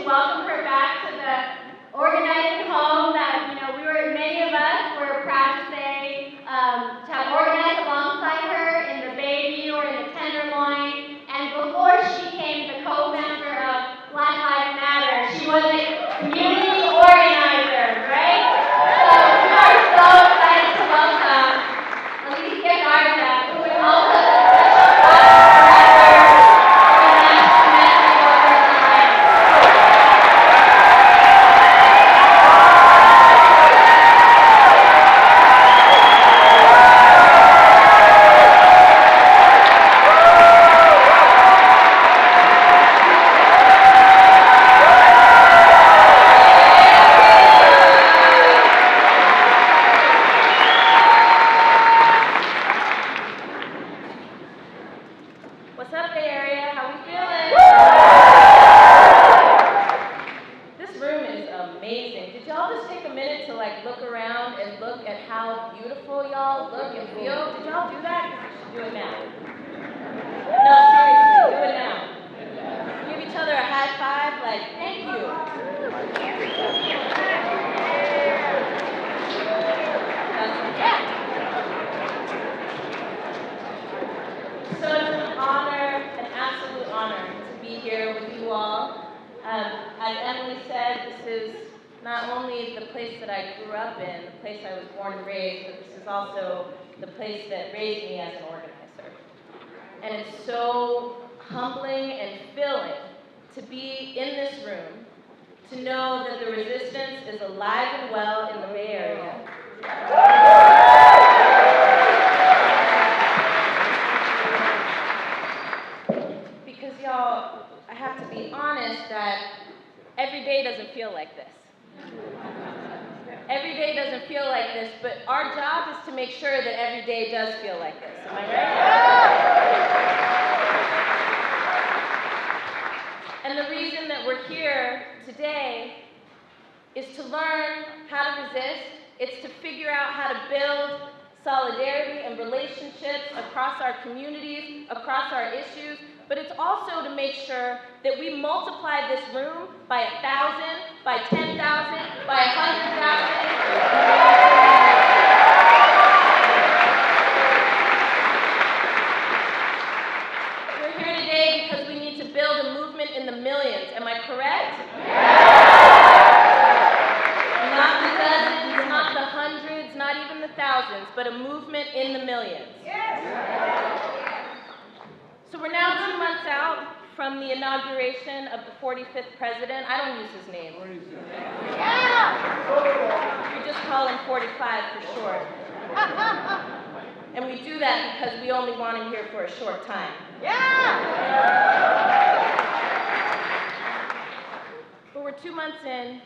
welcome her back to the organizing home that, many of us were proud to say, to have organized alongside her in the baby or in the tenderloin. And before she became the co-founder of Black Lives Matter, she was a community organizer, right? So we are so excited to welcome Alicia Garza, who is also the What's up, Bay Area? How we feeling? This room is amazing. Did y'all just take a minute to look around and look at how beautiful y'all look and feel? Did y'all do that? You should do it now. No, seriously, do it now. Give each other a high five, thank you. So it's an honor, an absolute honor to be here with you all. As Emily said, this is not only the place that I grew up in, the place I was born and raised, but this is also the place that raised me as an organizer. And it's so humbling and filling to be in this room, to know that the resistance is alive and well in the Bay Area. Because y'all, I have to be honest that every day doesn't feel like this. Every day doesn't feel like this, but our job is to make sure that every day does feel like this. Am I right? And the reason that we're here today is to learn how to resist. It's to figure out how to build solidarity and relationships across our communities, across our issues, but it's also to make sure that we multiply this room by 1,000, by 10,000, by 100,000. We're here today because we need to build a movement in the millions. Am I correct? Not the dozens, not the hundreds, not even the thousands, but a movement in the millions. So we're now 2 months out from the inauguration of the 45th president. I don't use his name. We just call him 45 for short. And we do that because we only want him here for a short time. But we're 2 months in,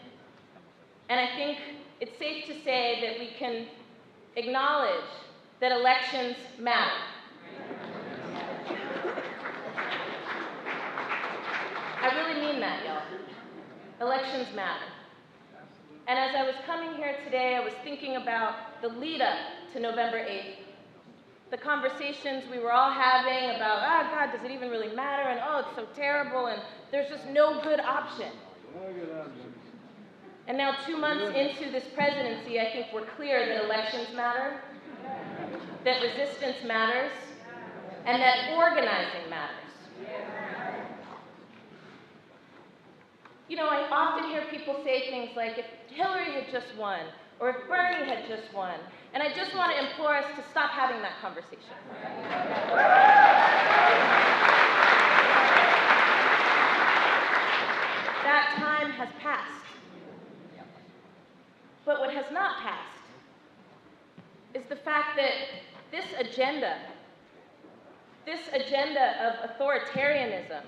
and I think it's safe to say that we can acknowledge that elections matter. I really mean that, y'all. Elections matter. And as I was coming here today, I was thinking about the lead up to November 8th. The conversations we were all having about, God, does it even really matter? And it's so terrible, and there's just no good option. And now 2 months into this presidency, I think we're clear that elections matter, that resistance matters, and that organizing matters. I often hear people say things like, if Hillary had just won, or if Bernie had just won, and I just want to implore us to stop having that conversation. That time has passed. But what has not passed is the fact that this agenda of authoritarianism,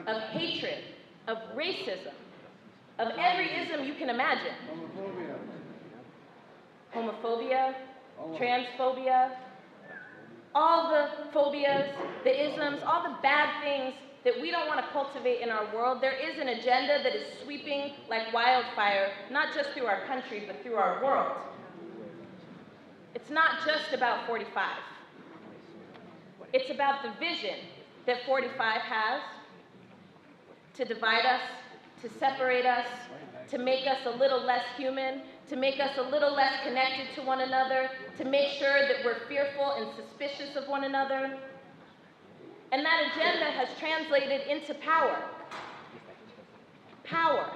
of hatred, of racism, of every ism you can imagine. Homophobia, transphobia, all the phobias, the isms, all the bad things that we don't want to cultivate in our world. There is an agenda that is sweeping like wildfire, not just through our country, but through our world. It's not just about 45. It's about the vision that 45 has to divide us, to separate us, to make us a little less human, to make us a little less connected to one another, to make sure that we're fearful and suspicious of one another. And that agenda has translated into power. Power.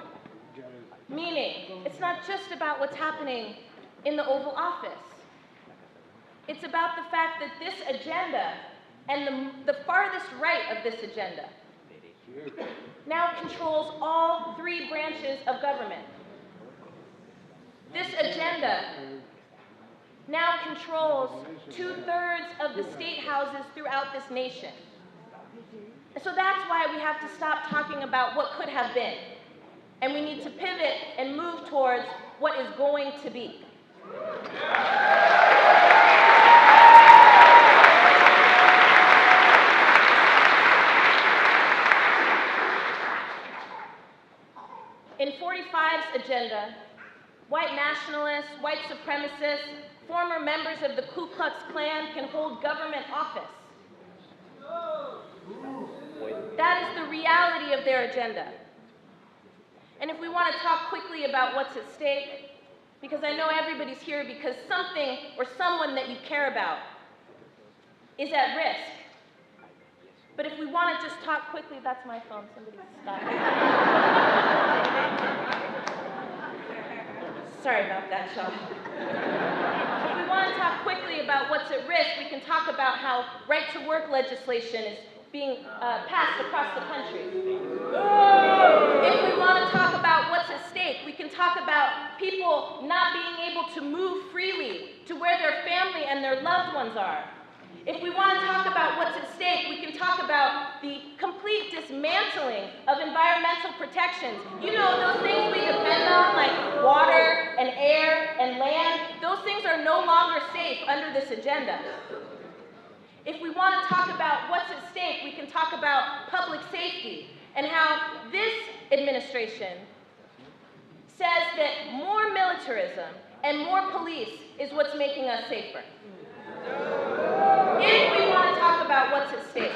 Meaning, it's not just about what's happening in the Oval Office. It's about the fact that this agenda and the farthest right of this agenda now controls all three branches of government. This agenda now controls 2/3 of the state houses throughout this nation. So that's why we have to stop talking about what could have been. And we need to pivot and move towards what is going to be. In 45's agenda, white nationalists, white supremacists, former members of the Ku Klux Klan can hold government office. That is the reality of their agenda. And if we want to talk quickly about what's at stake, because I know everybody's here because something or someone that you care about is at risk. But if we want to just talk quickly, that's my phone, somebody stop. Sorry about that, Sean. If we want to talk quickly about what's at risk, we can talk about how right-to-work legislation is being passed across the country. If we want to talk about what's at stake, we can talk about people not being able to move freely to where their family and their loved ones are. If we want to talk about what's at stake, we can talk about the complete dismantling of environmental protections. You know, those things we depend on, like water and air and land, those things are no longer safe under this agenda. If we want to talk about what's at stake, we can talk about public safety and how this administration says that more militarism and more police is what's making us safer. If we want to talk about what's at stake,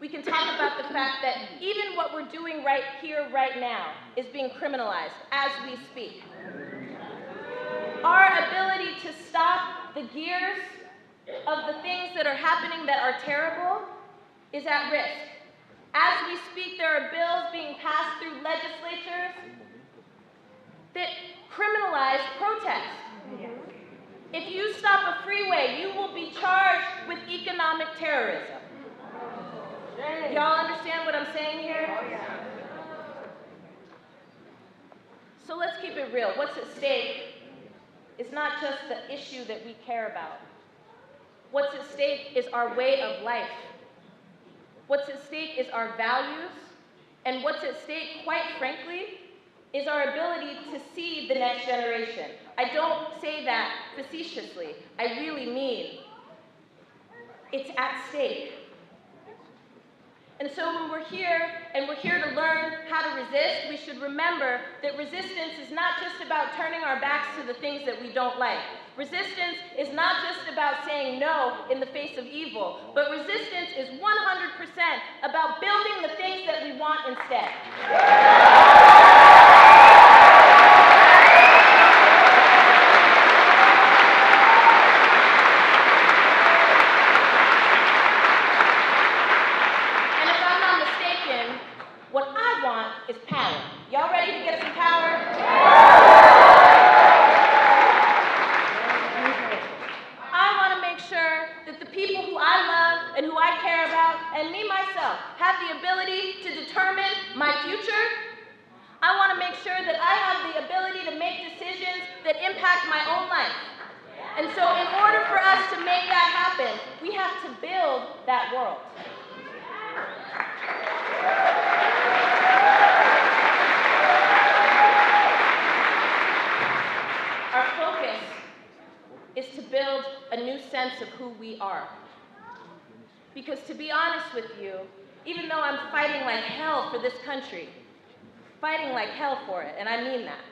we can talk about the fact that even what we're doing right here, right now, is being criminalized as we speak. Our ability to stop the gears of the things that are happening that are terrible is at risk. As we speak, there are bills being passed through legislatures that criminalize protest. If you stop a freeway, you will be charged with economic terrorism. Y'all understand what I'm saying here? So let's keep it real. What's at stake is not just the issue that we care about. What's at stake is our way of life. What's at stake is our values. And what's at stake, quite frankly, is our ability to see the next generation. I don't say that facetiously. I really mean it's at stake. And so when we're here, and we're here to learn how to resist, we should remember that resistance is not just about turning our backs to the things that we don't like. Resistance is not just about saying no in the face of evil, but resistance is 100% about building the things that we want instead. Is power. Y'all ready to get some power? I want to make sure that the people who I love and who I care about, and me myself, have the ability to determine my future. I want to make sure that I have the ability to make decisions that impact my own life. And so in order for us to make that happen, we have to build that world. Our focus is to build a new sense of who we are. Because to be honest with you, even though I'm fighting like hell for this country, fighting like hell for it, and I mean that,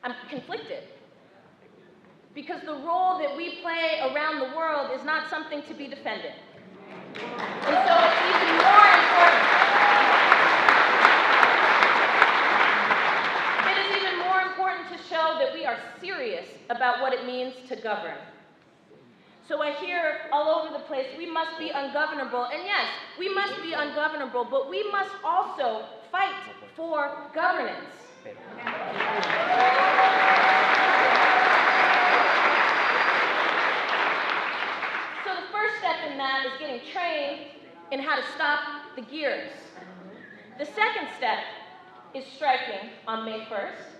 I'm conflicted. Because the role that we play around the world is not something to be defended. And so it's even more important serious about what it means to govern. So I hear all over the place, we must be ungovernable. And yes, we must be ungovernable, but we must also fight for governance. So the first step in that is getting trained in how to stop the gears. The second step is striking on May 1st.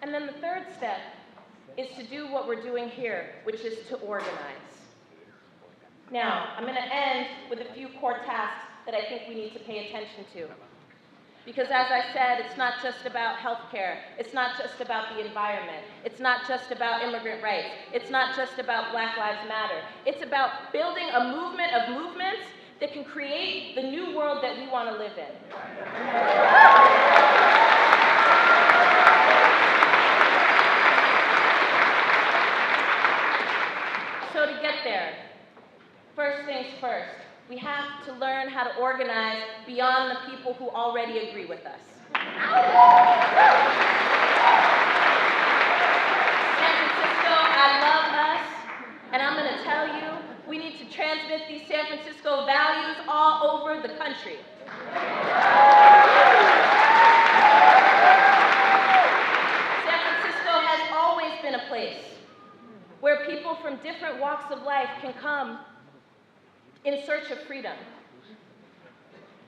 And then the third step is to do what we're doing here, which is to organize. Now, I'm going to end with a few core tasks that I think we need to pay attention to. Because as I said, it's not just about healthcare. It's not just about the environment. It's not just about immigrant rights. It's not just about Black Lives Matter. It's about building a movement of movements that can create the new world that we want to live in. So to get there, first things first, we have to learn how to organize beyond the people who already agree with us. San Francisco, I love us, and I'm going to tell you, we need to transmit these San Francisco values all over the country. San Francisco has always been a place where people from different walks of life can come in search of freedom.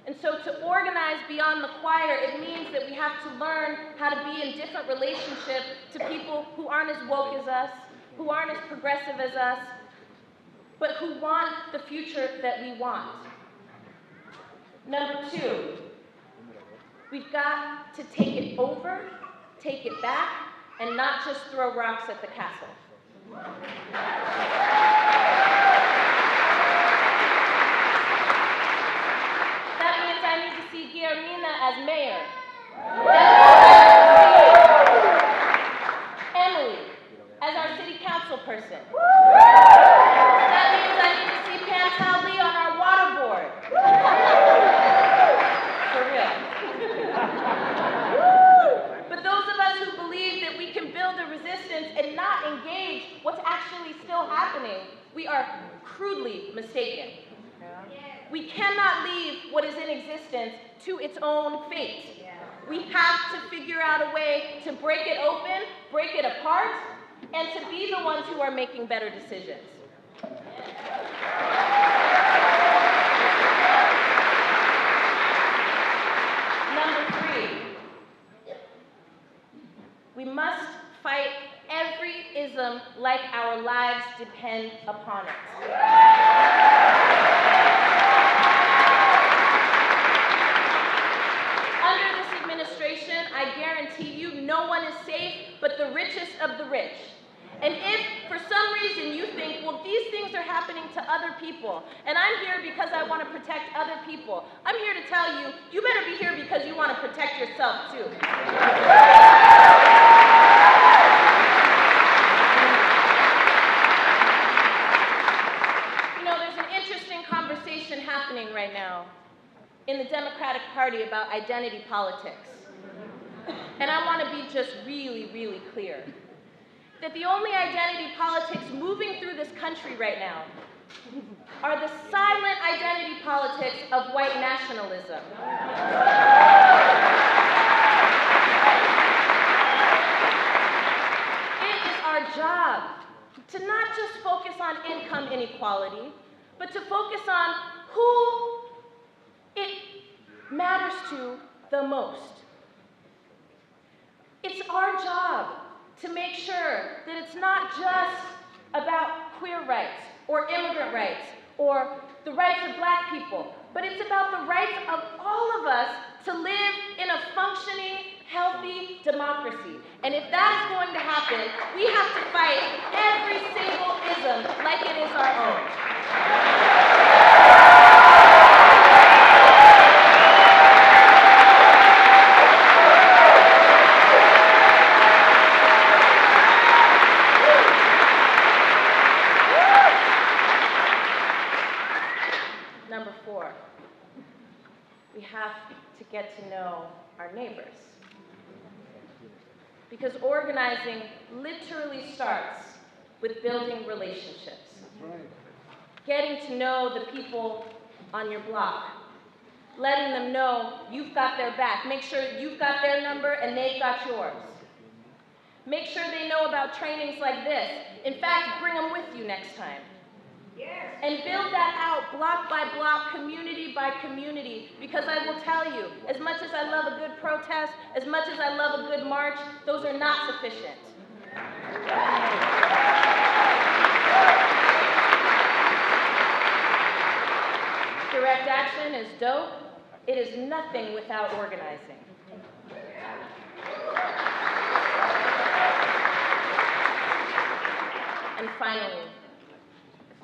And so to organize beyond the choir, it means that we have to learn how to be in different relationship to people who aren't as woke as us, who aren't as progressive as us, but who want the future that we want. Number two, we've got to take it over, take it back, and not just throw rocks at the castle. As mayor. Emily, as our city council person. That means I need to see Pantal Lee on our water board. For real. But those of us who believe that we can build a resistance and not engage what's actually still happening, we are crudely mistaken. We cannot leave what is in existence to its own fate. We have to figure out a way to break it open, break it apart, and to be the ones who are making better decisions. Number three, we must fight every ism like our lives depend upon it. I guarantee you no one is safe but the richest of the rich. And if for some reason you think, well, these things are happening to other people, and I'm here because I want to protect other people, I'm here to tell you, you better be here because you want to protect yourself too. You know, there's an interesting conversation happening right now in the Democratic Party about identity politics. And I want to be just really, really clear that the only identity politics moving through this country right now are the silent identity politics of white nationalism. It is our job to not just focus on income inequality, but to focus on who it matters to the most. It's our job to make sure that it's not just about queer rights or immigrant rights or the rights of Black people, but it's about the rights of all of us to live in a functioning, healthy democracy. And if that is going to happen, we have to fight every single ism like it is our own. to get to know our neighbors. Because organizing literally starts with building relationships. Getting to know the people on your block. Letting them know you've got their back. Make sure you've got their number and they've got yours. Make sure they know about trainings like this. In fact, bring them with you next time. Yes. And build that out block by block, community by community, because I will tell you, as much as I love a good protest, as much as I love a good march, those are not sufficient. Direct action is dope. It is nothing without organizing. And finally,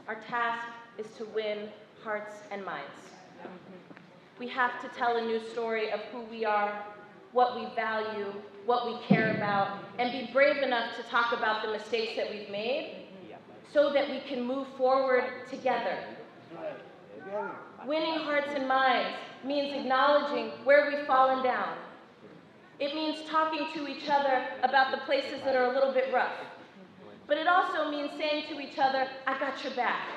our task is to win hearts and minds. We have to tell a new story of who we are, what we value, what we care about, and be brave enough to talk about the mistakes that we've made so that we can move forward together. Winning hearts and minds means acknowledging where we've fallen down. It means talking to each other about the places that are a little bit rough. But it also means saying to each other, I got your back.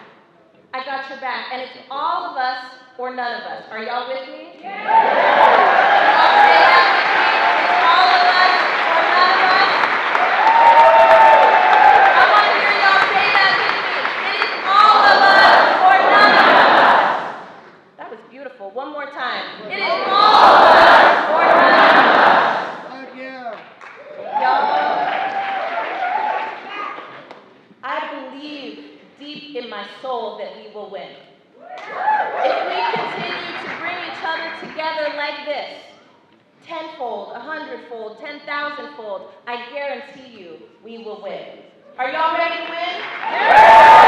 I got your back. And it's all of us or none of us. Are y'all with me? Yeah. Y'all say that with me? It's all of us or none of us? I want to hear y'all say that with me. It is all of us or none of us. That was beautiful. One more time. It is all of us or none of us. Y'all, I believe deep in my soul that we will win. If we continue to bring each other together like this, tenfold, 100-fold, 10,000-fold, I guarantee you we will win. Are y'all ready to win? Yeah!